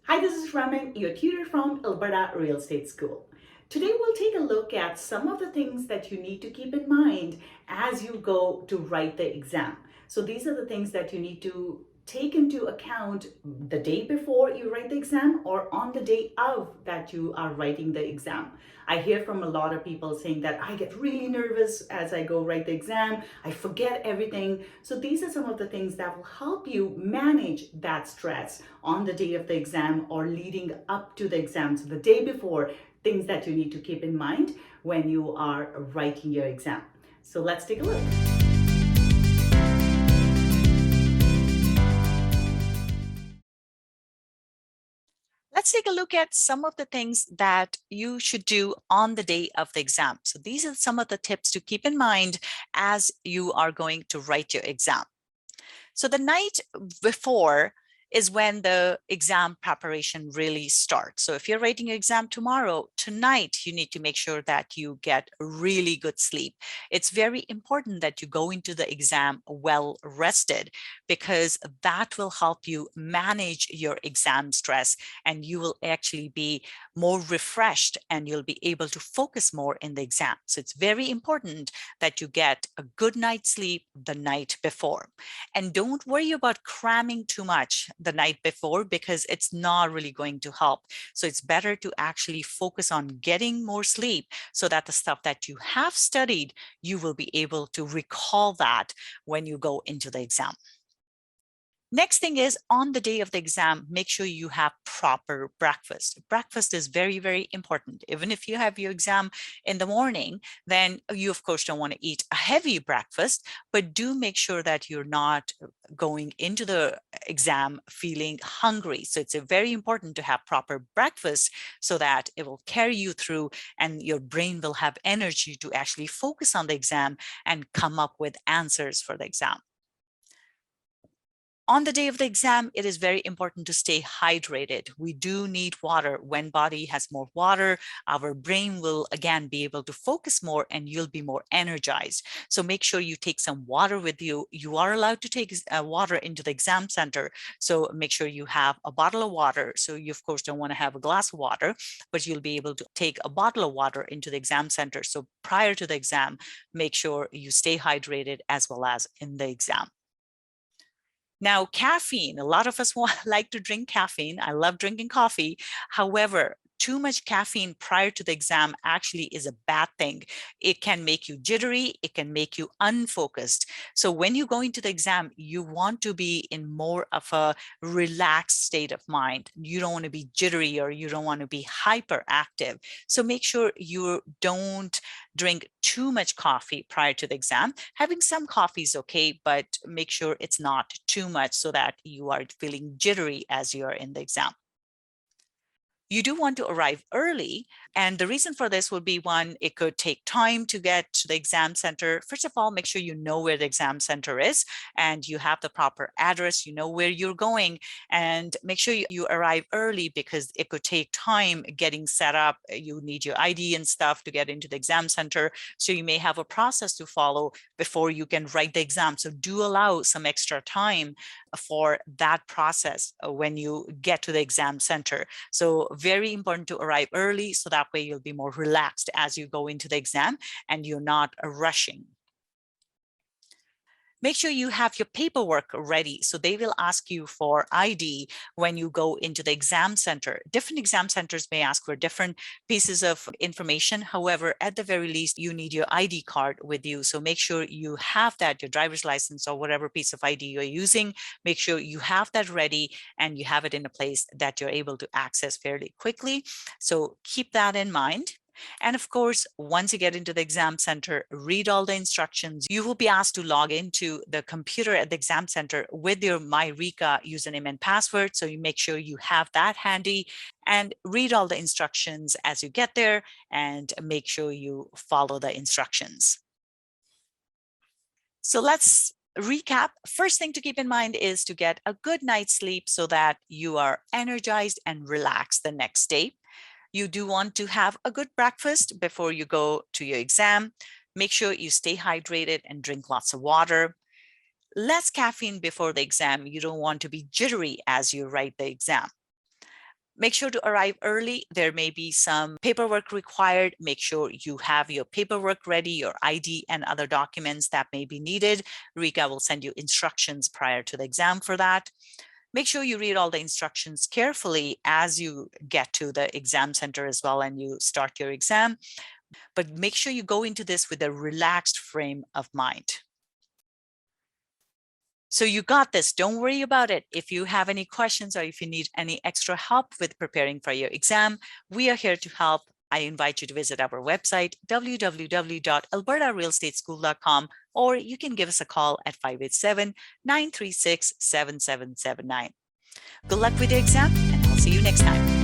Hi, this is Raman, your tutor from Alberta Real Estate School. Today we'll take a look at some of the things that you need to keep in mind as you go to write the exam. So these are the things that you need to take into account the day before you write the exam or on the day of that you are writing the exam. I hear from a lot of people saying that I get really nervous as I go write the exam, I forget everything. So these are some of the things that will help you manage that stress on the day of the exam or leading up to the exam. So the day before, things that you need to keep in mind when you are writing your exam. So let's take a look. Let's take a look at some of the things that you should do on the day of the exam. So these are some of the tips to keep in mind as you are going to write your exam. So the night before is when the exam preparation really starts. So if you're writing your exam tomorrow, tonight you need to make sure that you get really good sleep. It's very important that you go into the exam well rested because that will help you manage your exam stress and you will actually be more refreshed and you'll be able to focus more in the exam. So it's very important that you get a good night's sleep the night before. And don't worry about cramming too much the night before because it's not really going to help. So it's better to actually focus on getting more sleep so that the stuff that you have studied, you will be able to recall that when you go into the exam. Next thing is on the day of the exam, make sure you have proper breakfast. Breakfast is very, very important. Even if you have your exam in the morning, then you of course don't want to eat a heavy breakfast, but do make sure that you're not going into the exam feeling hungry. So it's very important to have proper breakfast so that it will carry you through and your brain will have energy to actually focus on the exam and come up with answers for the exam. On the day of the exam, it is very important to stay hydrated. We do need water. When body has more water, our brain will again be able to focus more and you'll be more energized. So make sure you take some water with you. You are allowed to take water into the exam center. So make sure you have a bottle of water. So you of course don't want to have a glass of water, but you'll be able to take a bottle of water into the exam center. So prior to the exam, make sure you stay hydrated as well as in the exam. Now, caffeine, a lot of us like to drink caffeine. I love drinking coffee. However, too much caffeine prior to the exam actually is a bad thing. It can make you jittery. It can make you unfocused. So when you go into the exam, you want to be in more of a relaxed state of mind. You don't want to be jittery or you don't want to be hyperactive. So make sure you don't drink too much coffee prior to the exam. Having some coffee is okay, but make sure it's not too much so that you are feeling jittery as you are in the exam. You do want to arrive early. And the reason for this would be one, it could take time to get to the exam center. First of all, make sure you know where the exam center is and you have the proper address, you know where you're going, and make sure you arrive early because it could take time getting set up. You need your ID and stuff to get into the exam center. So you may have a process to follow before you can write the exam. So do allow some extra time for that process when you get to the exam center. So very important to arrive early so that way you'll be more relaxed as you go into the exam and you're not rushing. Make sure you have your paperwork ready. So they will ask you for ID when you go into the exam center. Different exam centers may ask for different pieces of information. However, at the very least, you need your ID card with you. So make sure you have that, your driver's license or whatever piece of ID you're using. Make sure you have that ready and you have it in a place that you're able to access fairly quickly. So keep that in mind. And of course, once you get into the exam center, read all the instructions. You will be asked to log into the computer at the exam center with your MyRika username and password. So you make sure you have that handy and read all the instructions as you get there and make sure you follow the instructions. So let's recap. First thing to keep in mind is to get a good night's sleep so that you are energized and relaxed the next day. You do want to have a good breakfast before you go to your exam. Make sure you stay hydrated and drink lots of water. Less caffeine before the exam. You don't want to be jittery as you write the exam. Make sure to arrive early. There may be some paperwork required. Make sure you have your paperwork ready, your ID and other documents that may be needed. Rika will send you instructions prior to the exam for that. Make sure you read all the instructions carefully as you get to the exam center as well and you start your exam. But make sure you go into this with a relaxed frame of mind. So you got this. Don't worry about it. If you have any questions or if you need any extra help with preparing for your exam, we are here to help. I invite you to visit our website, www.albertarealestateschool.com, or you can give us a call at 587-936-7779. Good luck with your exam, and I'll see you next time.